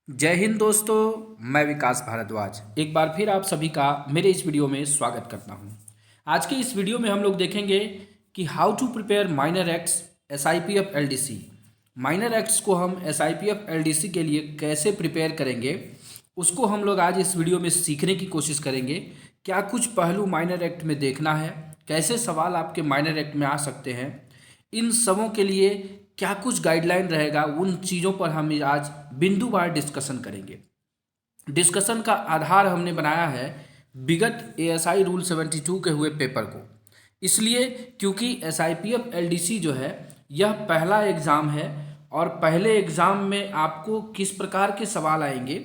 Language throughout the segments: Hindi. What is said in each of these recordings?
जय हिंद दोस्तों। मैं विकास भारद्वाज एक बार फिर आप सभी का मेरे इस वीडियो में स्वागत करता हूं। आज के इस वीडियो में हम लोग देखेंगे कि how to prepare minor acts SIPF LDC। Minor acts को हम SIPF LDC के लिए कैसे प्रिपेयर करेंगे उसको हम लोग आज इस वीडियो में सीखने की कोशिश करेंगे। क्या कुछ पहलू माइनर एक्ट में देखना है, कैसे सवाल आपके माइनर एक्ट में आ सकते हैं, इन सबों के लिए क्या कुछ गाइडलाइन रहेगा, उन चीज़ों पर हम आज बिंदुवार डिस्कशन करेंगे। डिस्कशन का आधार हमने बनाया है विगत ASI रूल 72 के हुए पेपर को, इसलिए क्योंकि SIPF LDC जो है यह पहला एग्ज़ाम है और पहले एग्ज़ाम में आपको किस प्रकार के सवाल आएंगे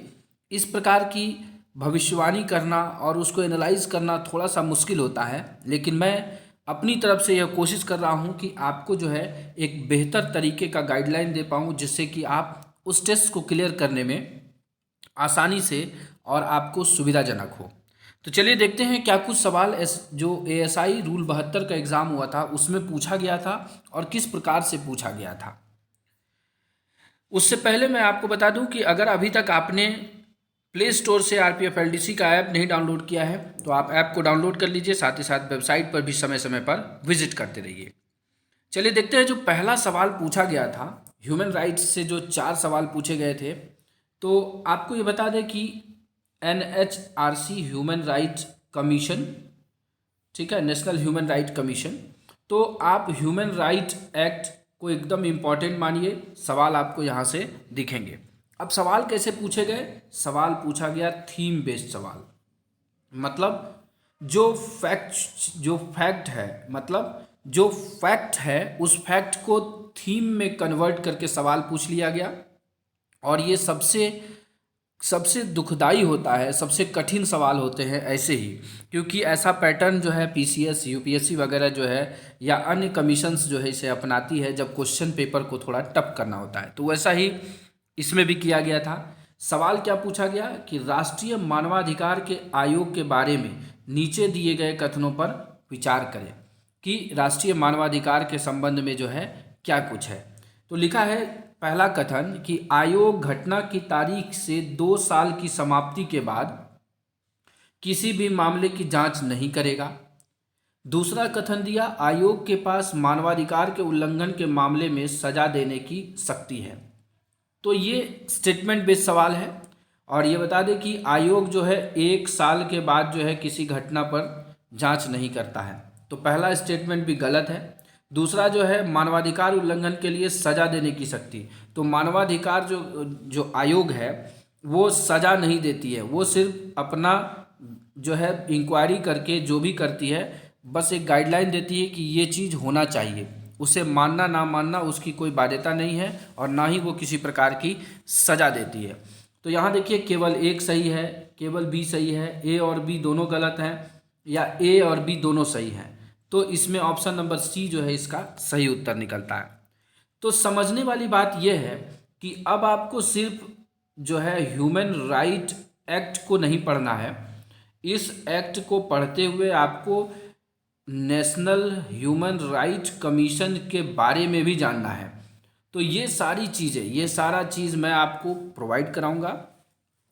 इस प्रकार की भविष्यवाणी करना और उसको एनालाइज करना थोड़ा सा मुश्किल होता है। लेकिन मैं अपनी तरफ से यह कोशिश कर रहा हूं कि आपको जो है एक बेहतर तरीके का गाइडलाइन दे पाऊं, जिससे कि आप उस टेस्ट को क्लियर करने में आसानी से और आपको सुविधाजनक हो। तो चलिए देखते हैं क्या कुछ सवाल जो ASI रूल 72 का एग्ज़ाम हुआ था उसमें पूछा गया था और किस प्रकार से पूछा गया था। उससे पहले मैं आपको बता दूं कि अगर अभी तक आपने प्ले स्टोर से RPF LDC का ऐप नहीं डाउनलोड किया है तो आप ऐप को डाउनलोड कर लीजिए, साथ ही साथ वेबसाइट पर भी समय समय पर विजिट करते रहिए। चलिए देखते हैं जो पहला सवाल पूछा गया था, ह्यूमन राइट्स से जो 4 सवाल पूछे गए थे। तो आपको ये बता दें कि NHRC ह्यूमन राइट्स कमीशन, ठीक है, नेशनल ह्यूमन राइट कमीशन, तो आप ह्यूमन राइट एक्ट को एकदम इम्पॉर्टेंट मानिए। सवाल आपको यहाँ से दिखेंगे। अब सवाल कैसे पूछे गए? सवाल पूछा गया थीम बेस्ड सवाल, मतलब जो फैक्ट है, मतलब जो फैक्ट है उस फैक्ट को थीम में कन्वर्ट करके सवाल पूछ लिया गया। और ये सबसे सबसे दुखदाई होता है, सबसे कठिन सवाल होते हैं ऐसे ही, क्योंकि ऐसा पैटर्न जो है PCS UPSC वगैरह जो है या अन्य कमीशंस जो है इसे अपनाती है जब क्वेश्चन पेपर को थोड़ा टफ करना होता है। तो वैसा ही इसमें भी किया गया था। सवाल क्या पूछा गया कि राष्ट्रीय मानवाधिकार के आयोग के बारे में नीचे दिए गए कथनों पर विचार करें, कि राष्ट्रीय मानवाधिकार के संबंध में जो है क्या कुछ है। तो लिखा है पहला कथन कि आयोग घटना की तारीख से 2 साल की समाप्ति के बाद किसी भी मामले की जांच नहीं करेगा। दूसरा कथन दिया, आयोग के पास मानवाधिकार के उल्लंघन के मामले में सजा देने की शक्ति है। तो ये स्टेटमेंट बेस्ड सवाल है और ये बता दें कि आयोग जो है 1 साल के बाद जो है किसी घटना पर जांच नहीं करता है। तो पहला स्टेटमेंट भी गलत है। दूसरा जो है मानवाधिकार उल्लंघन के लिए सजा देने की शक्ति, तो मानवाधिकार जो आयोग है वो सजा नहीं देती है, वो सिर्फ अपना जो है इंक्वायरी करके जो भी करती है बस एक गाइडलाइन देती है कि ये चीज़ होना चाहिए, उसे मानना ना मानना उसकी कोई बाध्यता नहीं है और ना ही वो किसी प्रकार की सज़ा देती है। तो यहाँ देखिए केवल एक सही है, केवल B सही है, A और B दोनों गलत हैं या A और B दोनों सही हैं। तो इसमें ऑप्शन नंबर C जो है इसका सही उत्तर निकलता है। तो समझने वाली बात यह है कि अब आपको सिर्फ जो है ह्यूमन राइट एक्ट को नहीं पढ़ना है, इस एक्ट को पढ़ते हुए आपको नेशनल ह्यूमन राइट कमीशन के बारे में भी जानना है। तो ये सारी चीज़ें, ये सारा चीज़ मैं आपको प्रोवाइड कराऊंगा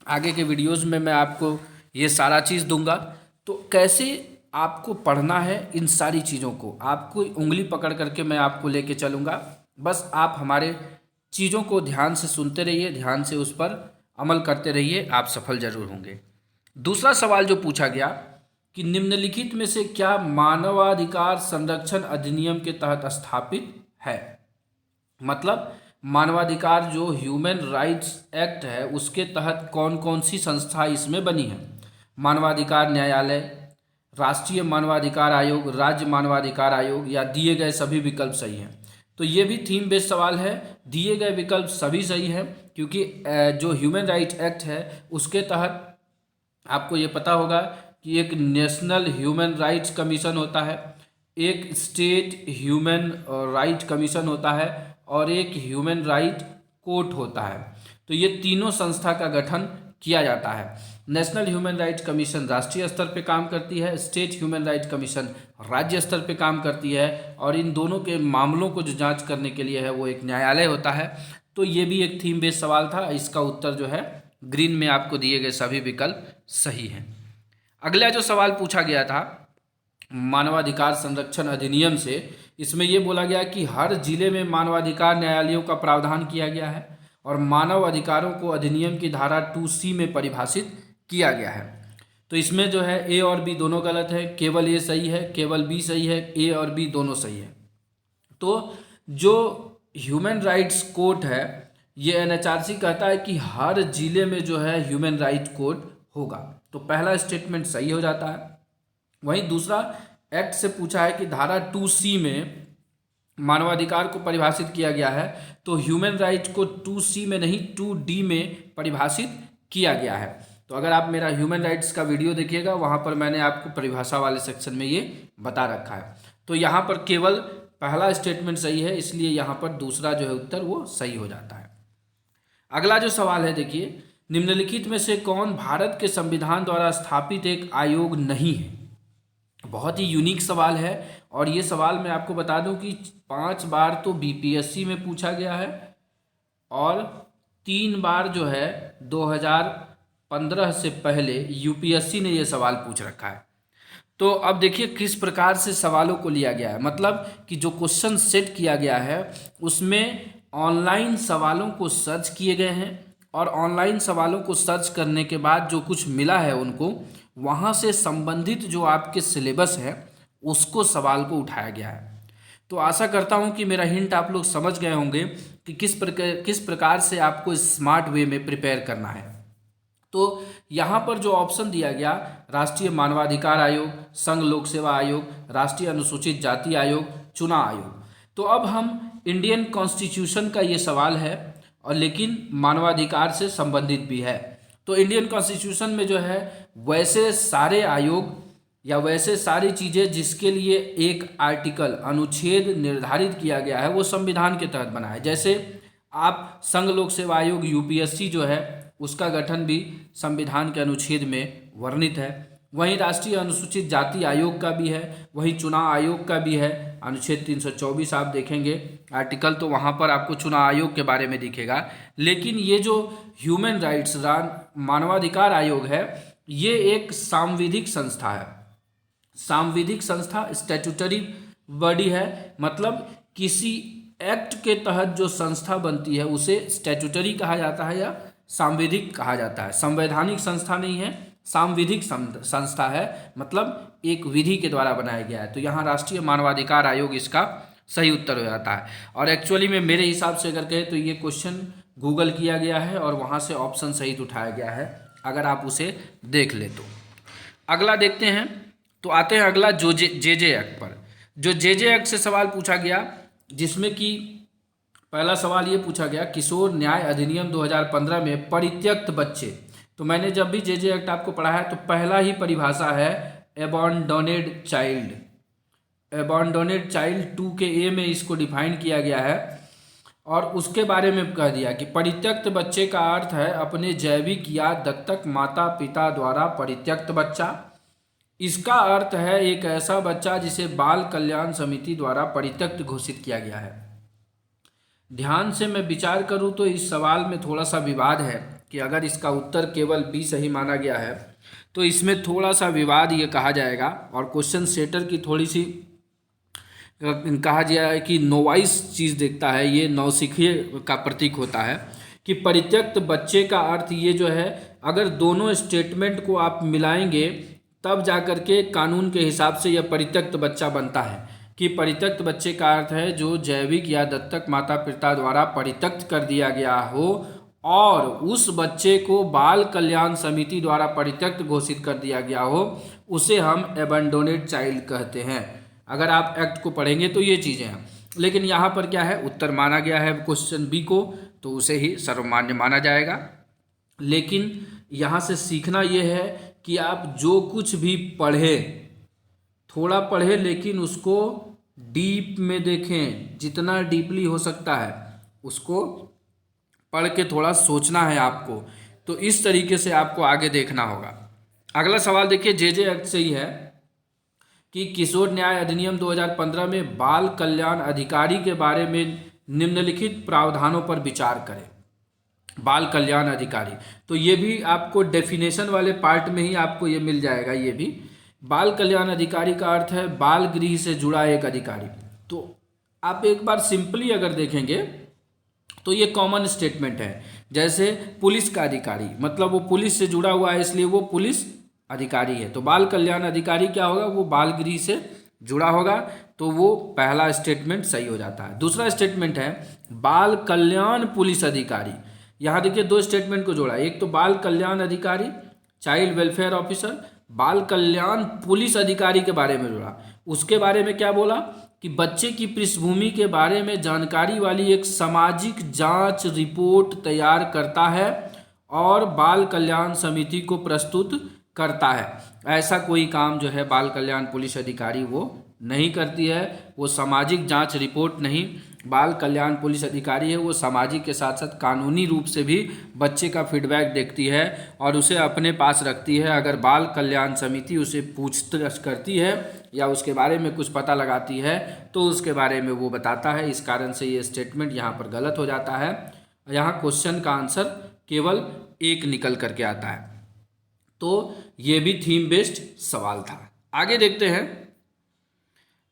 आगे के वीडियोस में, मैं आपको ये सारा चीज़ दूंगा। तो कैसे आपको पढ़ना है इन सारी चीज़ों को, आपको उंगली पकड़ करके मैं आपको लेके चलूँगा। बस आप हमारे चीज़ों को ध्यान से सुनते रहिए, ध्यान से उस पर अमल करते रहिए, आप सफल जरूर होंगे। दूसरा सवाल जो पूछा गया कि निम्नलिखित में से क्या मानवाधिकार संरक्षण अधिनियम के तहत स्थापित है, मतलब मानवाधिकार जो ह्यूमन राइट्स एक्ट है उसके तहत कौन कौन सी संस्था इसमें बनी है। मानवाधिकार न्यायालय, राष्ट्रीय मानवाधिकार आयोग, राज्य मानवाधिकार आयोग, या दिए गए सभी विकल्प सही हैं। तो ये भी थीम बेस्ड सवाल है, दिए गए विकल्प सभी सही हैं, क्योंकि जो ह्यूमन राइट एक्ट है उसके तहत आपको ये पता होगा कि एक नेशनल ह्यूमन राइट्स कमीशन होता है, एक स्टेट ह्यूमन राइट कमीशन होता है और एक ह्यूमन राइट कोर्ट होता है। तो ये तीनों संस्था का गठन किया जाता है। नेशनल ह्यूमन राइट्स कमीशन राष्ट्रीय स्तर पे काम करती है, स्टेट ह्यूमन राइट्स कमीशन राज्य स्तर पे काम करती है, और इन दोनों के मामलों को जो जांच करने के लिए है वो एक न्यायालय होता है। तो ये भी एक थीम बेस्ड सवाल था। इसका उत्तर जो है ग्रीन में आपको दिए गए सभी विकल्प सही हैं। अगला जो सवाल पूछा गया था मानवाधिकार संरक्षण अधिनियम से, इसमें यह बोला गया कि हर जिले में मानवाधिकार न्यायालयों का प्रावधान किया गया है और मानव अधिकारों को अधिनियम की धारा 2C में परिभाषित किया गया है। तो इसमें जो है ए और बी दोनों गलत है, केवल ए सही है, केवल बी सही है, ए और बी दोनों सही है। तो जो ह्यूमन राइट्स कोर्ट है, ये एनएचआरसी कहता है कि हर जिले में जो है ह्यूमन राइट कोर्ट होगा। तो पहला स्टेटमेंट सही हो जाता है। वहीं दूसरा एक्ट से पूछा है कि धारा 2C में मानवाधिकार को परिभाषित किया गया है, तो ह्यूमन राइट को 2C में नहीं 2D में परिभाषित किया गया है। तो अगर आप मेरा ह्यूमन राइट्स का वीडियो देखिएगा, वहाँ पर मैंने आपको परिभाषा वाले सेक्शन में ये बता रखा है। तो यहाँ पर केवल पहला स्टेटमेंट सही है, इसलिए यहाँ पर दूसरा जो है उत्तर वो सही हो जाता है। अगला जो सवाल है देखिए, निम्नलिखित में से कौन भारत के संविधान द्वारा स्थापित एक आयोग नहीं है। बहुत ही यूनिक सवाल है और ये सवाल मैं आपको बता दूं कि 5 बार तो बीपीएससी में पूछा गया है और 3 बार जो है 2015 से पहले यूपीएससी ने ये सवाल पूछ रखा है। तो अब देखिए किस प्रकार से सवालों को लिया गया है, मतलब कि जो क्वेश्चन सेट किया गया है उसमें ऑनलाइन सवालों को सर्च किए गए हैं और ऑनलाइन सवालों को सर्च करने के बाद जो कुछ मिला है उनको वहाँ से संबंधित जो आपके सिलेबस है उसको सवाल को उठाया गया है। तो आशा करता हूँ कि मेरा हिंट आप लोग समझ गए होंगे कि किस प्रकार से आपको स्मार्ट वे में प्रिपेयर करना है। तो यहाँ पर जो ऑप्शन दिया गया, राष्ट्रीय मानवाधिकार आयोग, संघ लोक सेवा आयोग, राष्ट्रीय अनुसूचित जाति आयोग, चुनाव आयोग। तो अब हम इंडियन कॉन्स्टिट्यूशन का ये सवाल है और लेकिन मानवाधिकार से संबंधित भी है। तो इंडियन कॉन्स्टिट्यूशन में जो है वैसे सारे आयोग या वैसे सारी चीज़ें जिसके लिए एक आर्टिकल अनुच्छेद निर्धारित किया गया है वो संविधान के तहत बना है। जैसे आप संघ लोक सेवा आयोग यूपीएससी जो है उसका गठन भी संविधान के अनुच्छेद में वर्णित है। वहीं राष्ट्रीय अनुसूचित जाति आयोग का भी है, वहीं चुनाव आयोग का भी है। अनुच्छेद 324 आप देखेंगे आर्टिकल तो वहाँ पर आपको चुनाव आयोग के बारे में दिखेगा। लेकिन ये जो ह्यूमन राइट्स मानवाधिकार आयोग है ये एक सांविधिक संस्था है। सांविधिक संस्था स्टैट्यूटरी बॉडी है, मतलब किसी एक्ट के तहत जो संस्था बनती है उसे स्टैट्यूटरी कहा जाता है या सांविधिक कहा जाता है। संवैधानिक संस्था नहीं है, सांविधिक संस्था है, मतलब एक विधि के द्वारा बनाया गया है। तो यहाँ राष्ट्रीय मानवाधिकार आयोग इसका सही उत्तर हो जाता है। और एक्चुअली में मेरे हिसाब से अगर कहें तो ये क्वेश्चन गूगल किया गया है और वहाँ से ऑप्शन सही उठाया गया है, अगर आप उसे देख ले तो। अगला देखते हैं, तो आते हैं अगला जो जे एक्ट पर। जो जे एक्ट से सवाल पूछा गया जिसमें कि पहला सवाल ये पूछा गया, किशोर न्याय अधिनियम 2015 में परित्यक्त बच्चे। तो मैंने जब भी जे एक्ट आपको पढ़ाया तो पहला ही परिभाषा है एबॉन्डोनेड चाइल्ड। एबॉन्डोनेड चाइल्ड 2 के ए में इसको डिफाइन किया गया है और उसके बारे में कह दिया कि परित्यक्त बच्चे का अर्थ है अपने जैविक या दत्तक माता पिता द्वारा परित्यक्त बच्चा। इसका अर्थ है एक ऐसा बच्चा जिसे बाल कल्याण समिति द्वारा परित्यक्त घोषित किया गया है। ध्यान से मैं विचार करूं तो इस सवाल में थोड़ा सा विवाद है कि अगर इसका उत्तर केवल बी सही माना गया है तो इसमें थोड़ा सा विवाद ये कहा जाएगा और क्वेश्चन सेटर की थोड़ी सी कहा जाए कि नोवाइस चीज़ देखता है, ये नौसिखिए का प्रतीक होता है कि परित्यक्त बच्चे का अर्थ ये जो है अगर दोनों स्टेटमेंट को आप मिलाएंगे तब जाकर के कानून के हिसाब से यह परित्यक्त बच्चा बनता है कि परित्यक्त बच्चे का अर्थ है जो जैविक या दत्तक माता पिता द्वारा परित्यक्त कर दिया गया हो और उस बच्चे को बाल कल्याण समिति द्वारा परित्यक्त घोषित कर दिया गया हो, उसे हम एबंडोनेड चाइल्ड कहते हैं। अगर आप एक्ट को पढ़ेंगे तो ये चीज़ें हैं। लेकिन यहाँ पर क्या है, उत्तर माना गया है क्वेश्चन बी को, तो उसे ही सर्वमान्य माना जाएगा। लेकिन यहाँ से सीखना ये है कि आप जो कुछ भी पढ़ें थोड़ा पढ़ें लेकिन उसको डीप में देखें, जितना डीपली हो सकता है उसको पढ़ के थोड़ा सोचना है आपको। तो इस तरीके से आपको आगे देखना होगा। अगला सवाल देखिए जे एक्ट से ही है कि किशोर न्याय अधिनियम 2015 में बाल कल्याण अधिकारी के बारे में निम्नलिखित प्रावधानों पर विचार करें। बाल कल्याण अधिकारी, तो ये भी आपको डेफिनेशन वाले पार्ट में ही आपको ये मिल जाएगा। ये भी बाल कल्याण अधिकारी का अर्थ है बाल गृह से जुड़ा एक अधिकारी। तो आप एक बार सिंपली अगर देखेंगे तो ये कॉमन स्टेटमेंट है। जैसे पुलिस का अधिकारी, मतलब वो पुलिस से जुड़ा हुआ है इसलिए वो पुलिस अधिकारी है। तो बाल कल्याण अधिकारी क्या होगा, वो बाल गृह से जुड़ा होगा, तो वो पहला स्टेटमेंट सही हो जाता है। दूसरा स्टेटमेंट है बाल कल्याण पुलिस अधिकारी। यहाँ देखिए दो स्टेटमेंट को जोड़ा, एक तो बाल कल्याण अधिकारी चाइल्ड वेलफेयर ऑफिसर, बाल कल्याण पुलिस अधिकारी के बारे में जोड़ा। उसके बारे में क्या बोला कि बच्चे की पृष्ठभूमि के बारे में जानकारी वाली एक सामाजिक जांच रिपोर्ट तैयार करता है और बाल कल्याण समिति को प्रस्तुत करता है। ऐसा कोई काम जो है बाल कल्याण पुलिस अधिकारी वो नहीं करती है। वो सामाजिक जांच रिपोर्ट नहीं, बाल कल्याण पुलिस अधिकारी है वो सामाजिक के साथ साथ कानूनी रूप से भी बच्चे का फीडबैक देखती है और उसे अपने पास रखती है। अगर बाल कल्याण समिति उसे पूछताछ करती है या उसके बारे में कुछ पता लगाती है तो उसके बारे में वो बताता है। इस कारण से ये स्टेटमेंट यहाँ पर गलत हो जाता है। यहाँ क्वेश्चन का आंसर केवल एक निकल करके आता है। तो ये भी थीम बेस्ड सवाल था। आगे देखते हैं,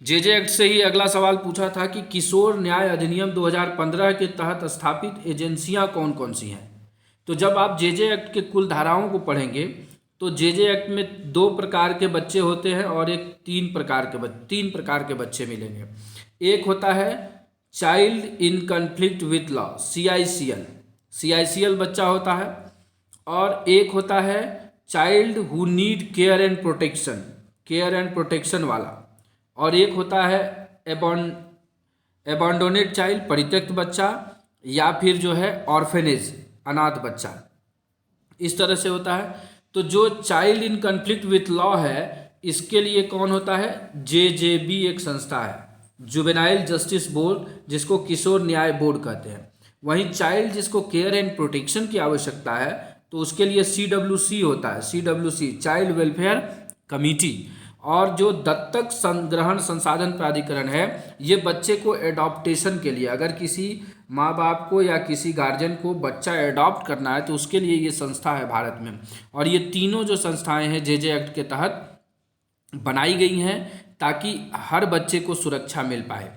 जेजे एक्ट से ही अगला सवाल पूछा था कि किशोर न्याय अधिनियम 2015 के तहत स्थापित एजेंसियां कौन कौन सी हैं। तो जब आप जेजे एक्ट के कुल धाराओं को पढ़ेंगे तो जेजे एक्ट में 2 प्रकार के बच्चे होते हैं और एक 3 प्रकार के बच्चे मिलेंगे। एक होता है child in conflict with law, CICL बच्चा होता है, और एक होता है child who need care and protection वाला, और एक होता है एबॉन्डोनेड चाइल्ड, परित्यक्त बच्चा, या फिर जो है ऑर्फेनेज, अनाथ बच्चा। इस तरह से होता है। तो जो child in conflict with law है इसके लिए कौन होता है, JJB एक संस्था है, जुवेनाइल जस्टिस बोर्ड, जिसको किशोर न्याय बोर्ड कहते हैं। वहीं चाइल्ड जिसको केयर एंड प्रोटेक्शन की आवश्यकता है तो उसके लिए CWC होता है, CWC चाइल्ड वेलफेयर कमिटी। और जो दत्तक संग्रहण संसाधन प्राधिकरण है ये बच्चे को एडॉप्टेशन के लिए, अगर किसी माँ बाप को या किसी गार्जियन को बच्चा एडॉप्ट करना है तो उसके लिए ये संस्था है भारत में। और ये तीनों जो संस्थाएं हैं जेजे एक्ट के तहत बनाई गई हैं ताकि हर बच्चे को सुरक्षा मिल पाए।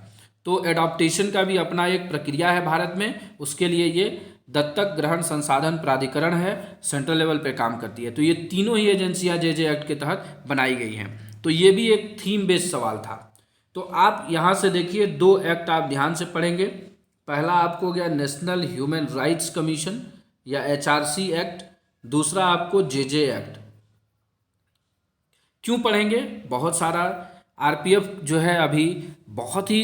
तो एडॉप्टेशन का भी अपना एक प्रक्रिया है भारत में, उसके लिए ये दत्तक ग्रहण संसाधन प्राधिकरण है, सेंट्रल लेवल पे काम करती है। तो ये तीनों ही एजेंसियां जेजे एक्ट के तहत बनाई गई हैं। तो ये भी एक थीम बेस्ड सवाल था। तो आप यहाँ से देखिए 2 एक्ट आप ध्यान से पढ़ेंगे। पहला आपको हो गया नेशनल ह्यूमन राइट्स कमीशन या HRC एक्ट, दूसरा आपको जेजे एक्ट। क्यों पढ़ेंगे, बहुत सारा RPF जो है अभी बहुत ही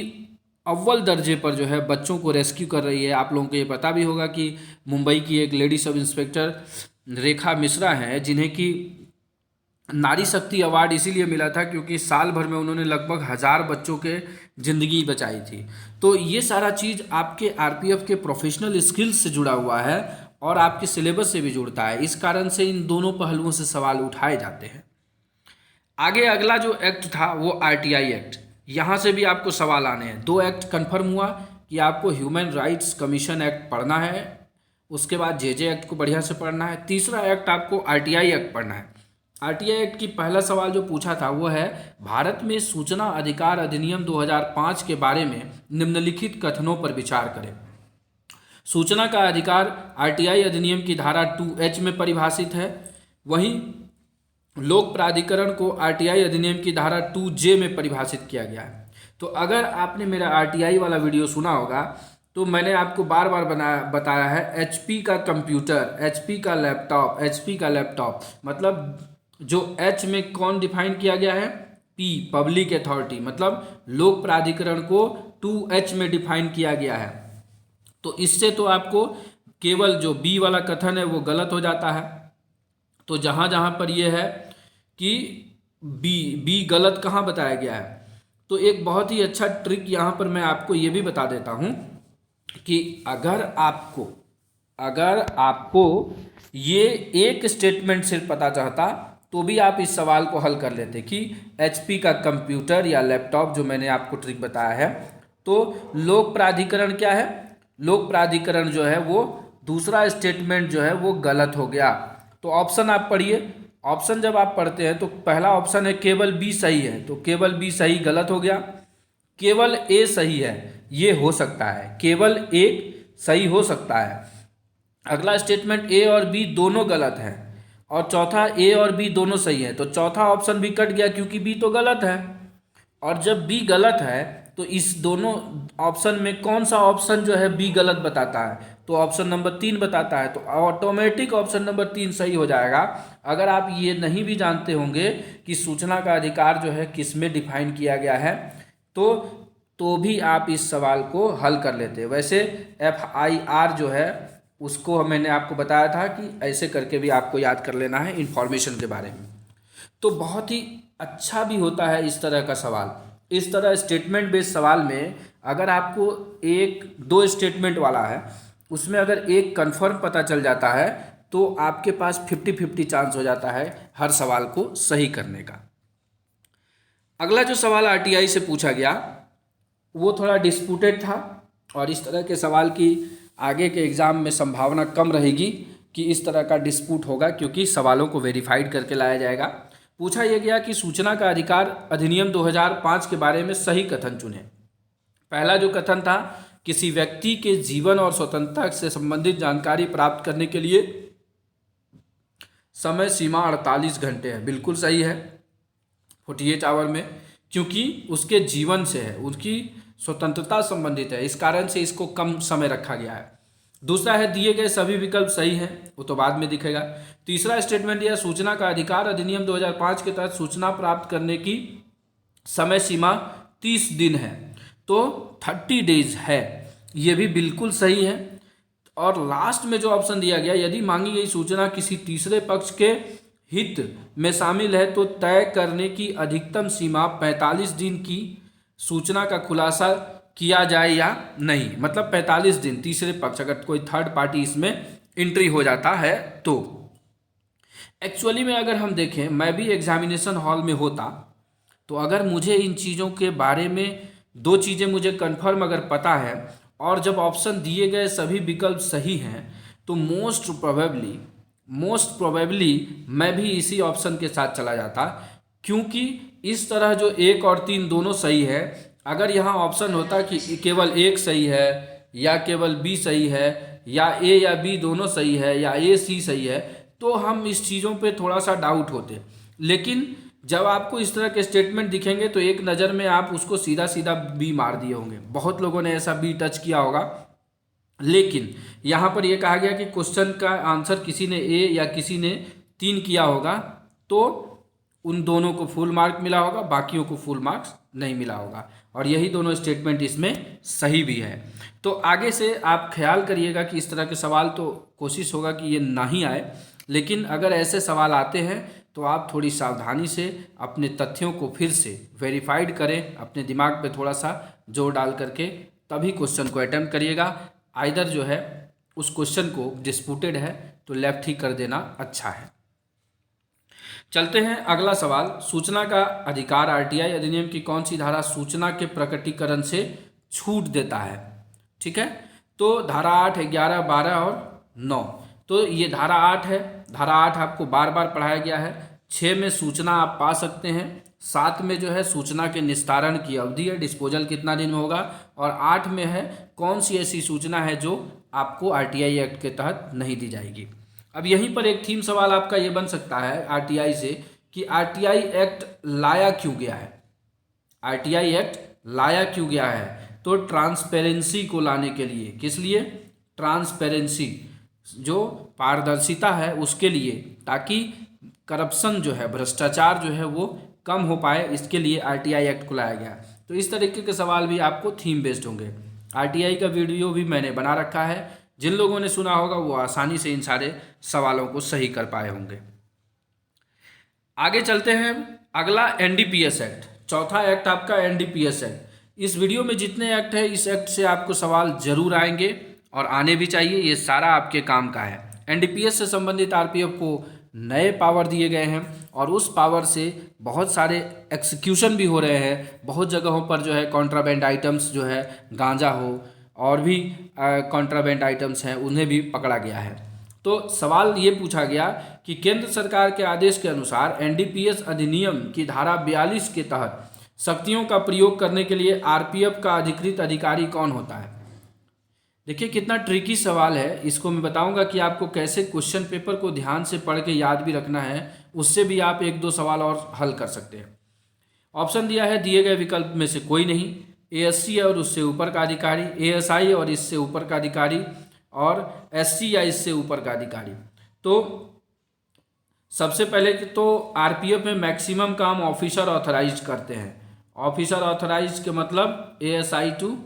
अव्वल दर्जे पर जो है बच्चों को रेस्क्यू कर रही है। आप लोगों को ये पता भी होगा कि मुंबई की एक लेडी सब इंस्पेक्टर रेखा मिश्रा हैं जिन्हें कि नारी शक्ति अवार्ड इसीलिए मिला था क्योंकि साल भर में उन्होंने लगभग 1000 बच्चों के ज़िंदगी बचाई थी। तो ये सारा चीज़ आपके RPF के प्रोफेशनल स्किल्स से जुड़ा हुआ है और आपके सिलेबस से भी जुड़ता है। इस कारण से इन दोनों पहलुओं से सवाल उठाए जाते हैं। आगे अगला जो एक्ट था वो RTI एक्ट। यहाँ से भी आपको सवाल आने हैं। 2 एक्ट कन्फर्म हुआ कि आपको ह्यूमन राइट्स कमीशन एक्ट पढ़ना है, उसके बाद जेजे एक्ट को बढ़िया से पढ़ना है, तीसरा एक्ट आपको RTI एक्ट पढ़ना है। RTI एक्ट की पहला सवाल जो पूछा था वो है भारत में सूचना अधिकार अधिनियम 2005 के बारे में निम्नलिखित कथनों पर विचार करें। सूचना का अधिकार RTI अधिनियम की धारा 2H में परिभाषित है, वहीं लोक प्राधिकरण को RTI अधिनियम की धारा 2J में परिभाषित किया गया है। तो अगर आपने मेरा RTI वाला वीडियो सुना होगा तो मैंने आपको बार बार बताया है HP का कंप्यूटर, HP का लैपटॉप मतलब जो H में कौन डिफाइन किया गया है, P पब्लिक अथॉरिटी, मतलब लोक प्राधिकरण को 2H में डिफाइन किया गया है। तो इससे तो आपको केवल जो B वाला कथन है वो गलत हो जाता है। तो जहाँ जहाँ पर ये है कि B गलत कहाँ बताया गया है, तो एक बहुत ही अच्छा ट्रिक यहाँ पर मैं आपको ये भी बता देता हूँ कि अगर आपको ये एक स्टेटमेंट सिर्फ पता चाहता तो भी आप इस सवाल को हल कर लेते कि HP का कंप्यूटर या लैपटॉप जो मैंने आपको ट्रिक बताया है तो लोक प्राधिकरण क्या है? लोक प्राधिकरण जो है वो दूसरा स्टेटमेंट जो है वो गलत हो गया। तो ऑप्शन आप पढ़िए। ऑप्शन जब आप पढ़ते हैं तो पहला ऑप्शन है केवल बी सही है, तो केवल बी सही गलत हो गया। केवल ए सही है, ये हो सकता है, केवल एक सही हो सकता है। अगला स्टेटमेंट ए और बी दोनों गलत है, और चौथा ए और बी दोनों सही है, तो चौथा ऑप्शन भी कट गया क्योंकि बी तो गलत है। और जब बी गलत है तो इस दोनों ऑप्शन में कौन सा ऑप्शन जो है बी गलत बताता है? तो ऑप्शन नंबर 3 बताता है, तो ऑटोमेटिक ऑप्शन नंबर 3 सही हो जाएगा। अगर आप ये नहीं भी जानते होंगे कि सूचना का अधिकार जो है किस में डिफाइन किया गया है, तो भी आप इस सवाल को हल कर लेते। वैसे FIR जो है उसको मैंने आपको बताया था कि ऐसे करके भी आपको याद कर लेना है इंफॉर्मेशन के बारे में। तो बहुत ही अच्छा भी होता है इस तरह का सवाल। इस तरह स्टेटमेंट बेस्ड सवाल में अगर आपको एक दो स्टेटमेंट वाला है, उसमें अगर एक कंफर्म पता चल जाता है तो आपके पास 50-50 चांस हो जाता है हर सवाल को सही करने का। अगला जो सवाल RTI से पूछा गया वो थोड़ा डिस्प्यूटेड था, और इस तरह के सवाल की आगे के एग्ज़ाम में संभावना कम रहेगी कि इस तरह का डिस्प्यूट होगा, क्योंकि सवालों को वेरीफाइड करके लाया जाएगा। पूछा यह गया कि सूचना का अधिकार अधिनियम 2005 के बारे में सही कथन चुनें। पहला जो कथन था, किसी व्यक्ति के जीवन और स्वतंत्रता से संबंधित जानकारी प्राप्त करने के लिए समय सीमा 48 घंटे है। बिल्कुल सही है, 48 आवर में, क्योंकि उसके जीवन से है, उसकी स्वतंत्रता संबंधित है, इस कारण से इसको कम समय रखा गया है। दूसरा है दिए गए सभी विकल्प सही हैं, वो तो बाद में दिखेगा। तीसरा स्टेटमेंट यह, सूचना का अधिकार अधिनियम 2005 के तहत सूचना प्राप्त करने की समय सीमा 30 दिन है, तो 30 डेज है, ये भी बिल्कुल सही है। और लास्ट में जो ऑप्शन दिया गया, यदि मांगी गई सूचना किसी तीसरे पक्ष के हित में शामिल है तो तय करने की अधिकतम सीमा 45 दिन की सूचना का खुलासा किया जाए या नहीं। मतलब 45 दिन तीसरे पक्ष, अगर कोई थर्ड पार्टी इसमें एंट्री हो जाता है तो। एक्चुअली में अगर हम देखें, मैं भी एग्जामिनेशन हॉल में होता तो अगर मुझे इन चीज़ों के बारे में दो चीज़ें मुझे कंफर्म अगर पता है और जब ऑप्शन दिए गए सभी विकल्प सही हैं, तो मोस्ट प्रोबेबली मैं भी इसी ऑप्शन के साथ चला जाता, क्योंकि इस तरह जो 1 और 3 दोनों सही है, अगर यहाँ ऑप्शन होता कि केवल एक सही है या केवल बी सही है या ए या बी दोनों सही है या ए सी सही है, तो हम इस चीज़ों पे थोड़ा सा डाउट होते। लेकिन जब आपको इस तरह के स्टेटमेंट दिखेंगे तो एक नज़र में आप उसको सीधा सीधा बी मार दिए होंगे। बहुत लोगों ने ऐसा बी टच किया होगा, लेकिन यहाँ पर यह कहा गया कि क्वेश्चन का आंसर किसी ने ए या किसी ने 3 किया होगा तो उन दोनों को फुल मार्क मिला होगा, बाकियों को फुल मार्क्स नहीं मिला होगा, और यही दोनों स्टेटमेंट इसमें सही भी है। तो आगे से आप ख्याल करिएगा कि इस तरह के सवाल, तो कोशिश होगा कि ये ना ही आए, लेकिन अगर ऐसे सवाल आते हैं तो आप थोड़ी सावधानी से अपने तथ्यों को फिर से वेरीफाइड करें, अपने दिमाग पे थोड़ा सा जोर डाल करके तभी क्वेश्चन को अटेम्प्ट करिएगा। आइदर जो है उस क्वेश्चन को डिस्प्यूटेड है तो लेफ्ट ही कर देना अच्छा है। चलते हैं अगला सवाल, सूचना का अधिकार RTI अधिनियम की कौन सी धारा सूचना के प्रकटीकरण से छूट देता है? ठीक है, तो धारा 8, 11, 12 और 9। तो ये धारा 8 है। धारा 8 आपको बार बार पढ़ाया गया है। 6 में सूचना आप पा सकते हैं, 7 में जो है सूचना के निस्तारण की अवधि है, डिस्पोजल कितना दिन में होगा, और 8 में है कौन सी ऐसी सूचना है जो आपको RTI एक्ट के तहत नहीं दी जाएगी। अब यहीं पर एक थीम सवाल आपका ये बन सकता है RTI से कि RTI एक्ट लाया क्यों गया है? RTI एक्ट लाया क्यों गया है? तो ट्रांसपेरेंसी को लाने के लिए। किस लिए? ट्रांसपेरेंसी, जो पारदर्शिता है उसके लिए, ताकि करप्शन जो है, भ्रष्टाचार जो है वो कम हो पाए, इसके लिए RTI एक्ट को लाया गया। तो इस तरीके के सवाल भी आपको थीम बेस्ड होंगे। RTI का वीडियो भी मैंने बना रखा है, जिन लोगों ने सुना होगा वो आसानी से इन सारे सवालों को सही कर पाए होंगे। आगे चलते हैं, अगला NDPS एक्ट, चौथा एक्ट आपका NDPS एक्ट। इस वीडियो में जितने एक्ट है, इस एक्ट से आपको सवाल जरूर आएंगे और आने भी चाहिए, ये सारा आपके काम का है। NDPS से संबंधित RPF को नए पावर दिए गए हैं और उस पावर से बहुत सारे एक्सिक्यूशन भी हो रहे हैं। बहुत जगहों पर जो है कॉन्ट्राबैंड आइटम्स जो है गांजा हो और भी कॉन्ट्राबैंड आइटम्स हैं उन्हें भी पकड़ा गया है। तो सवाल ये पूछा गया कि केंद्र सरकार के आदेश के अनुसार एनडीपीएस अधिनियम की धारा 42 के तहत शक्तियों का प्रयोग करने के लिए आरपीएफ का अधिकृत अधिकारी कौन होता है। देखिए कितना ट्रिकी सवाल है, इसको मैं बताऊंगा कि आपको कैसे क्वेश्चन पेपर को ध्यान से पढ़ के याद भी रखना है, उससे भी आप एक दो सवाल और हल कर सकते हैं। ऑप्शन दिया है, दिए गए विकल्प में से कोई नहीं, एएससी और उससे ऊपर का अधिकारी, एएसआई और इससे ऊपर का अधिकारी, और एससी या इससे ऊपर का अधिकारी। तो सबसे पहले तो आरपीएफ में मैक्सिमम काम ऑफिसर ऑथराइज करते हैं। ऑफिसर ऑथराइज के मतलब एएसआई टू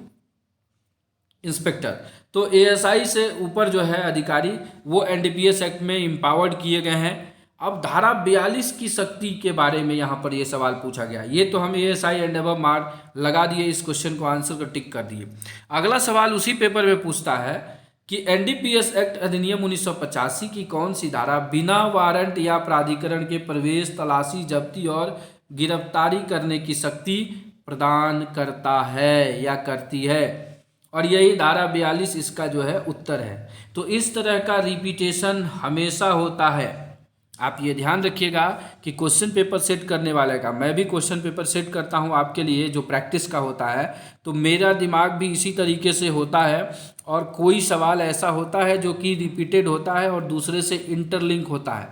इंस्पेक्टर। तो एएसआई से ऊपर जो है अधिकारी वो एनडीपीएस एक्ट में एम्पावर्ड किए गए हैं। अब धारा 42 की शक्ति के बारे में यहाँ पर ये सवाल पूछा गया, ये तो हम एएसआई एंड अबव मार्क लगा दिए, इस क्वेश्चन को आंसर को टिक कर दिए। अगला सवाल उसी पेपर में पूछता है कि एनडीपीएस एक्ट अधिनियम 1985 की कौन सी धारा बिना वारंट या प्राधिकरण के प्रवेश, तलाशी, जब्ती और गिरफ्तारी करने की शक्ति प्रदान करता है या करती है, और यही धारा 42 इसका जो है उत्तर है। तो इस तरह का रिपीटेशन हमेशा होता है। आप ये ध्यान रखिएगा कि क्वेश्चन पेपर सेट करने वाले का, मैं भी क्वेश्चन पेपर सेट करता हूँ आपके लिए जो प्रैक्टिस का होता है, तो मेरा दिमाग भी इसी तरीके से होता है। और कोई सवाल ऐसा होता है जो कि रिपीटेड होता है और दूसरे से इंटरलिंक होता है,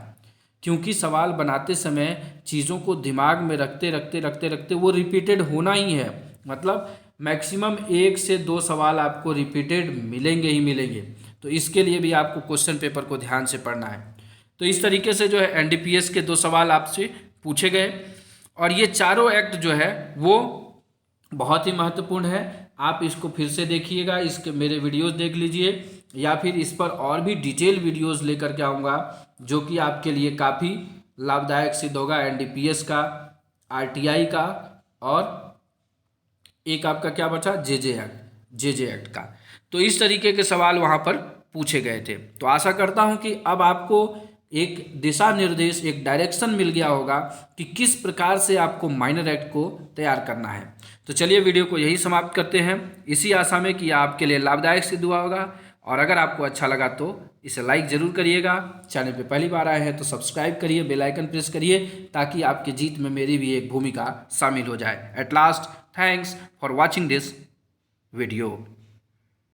क्योंकि सवाल बनाते समय चीज़ों को दिमाग में रखते रखते रखते रखते वो रिपीटेड होना ही है। मतलब मैक्सिमम 1 से 2 सवाल आपको रिपीटेड मिलेंगे ही मिलेंगे। तो इसके लिए भी आपको क्वेश्चन पेपर को ध्यान से पढ़ना है। तो इस तरीके से जो है एनडीपीएस के 2 सवाल आपसे पूछे गए, और ये चारों एक्ट जो है वो बहुत ही महत्वपूर्ण है। आप इसको फिर से देखिएगा, इसके मेरे वीडियोस देख लीजिए, या फिर इस पर और भी डिटेल वीडियोस लेकर के आऊँगा जो कि आपके लिए काफ़ी लाभदायक सिद्ध होगा। एनडीपीएस का, आरटीआई का, और एक आपका क्या बचा, जेजे एक्ट का। तो इस तरीके के सवाल वहाँ पर पूछे गए थे। तो आशा करता हूँ कि अब आपको एक दिशा निर्देश, एक डायरेक्शन मिल गया होगा कि किस प्रकार से आपको माइनर एक्ट को तैयार करना है। तो चलिए वीडियो को यही समाप्त करते हैं, इसी आशा में कि आपके लिए लाभदायक सिद्ध हुआ होगा। और अगर आपको अच्छा लगा तो इसे लाइक ज़रूर करिएगा। चैनल पे पहली बार आए हैं तो सब्सक्राइब करिए, बेल आइकन प्रेस करिए, ताकि आपकी जीत में मेरी भी एक भूमिका शामिल हो जाए। At last, thanks for watching this video.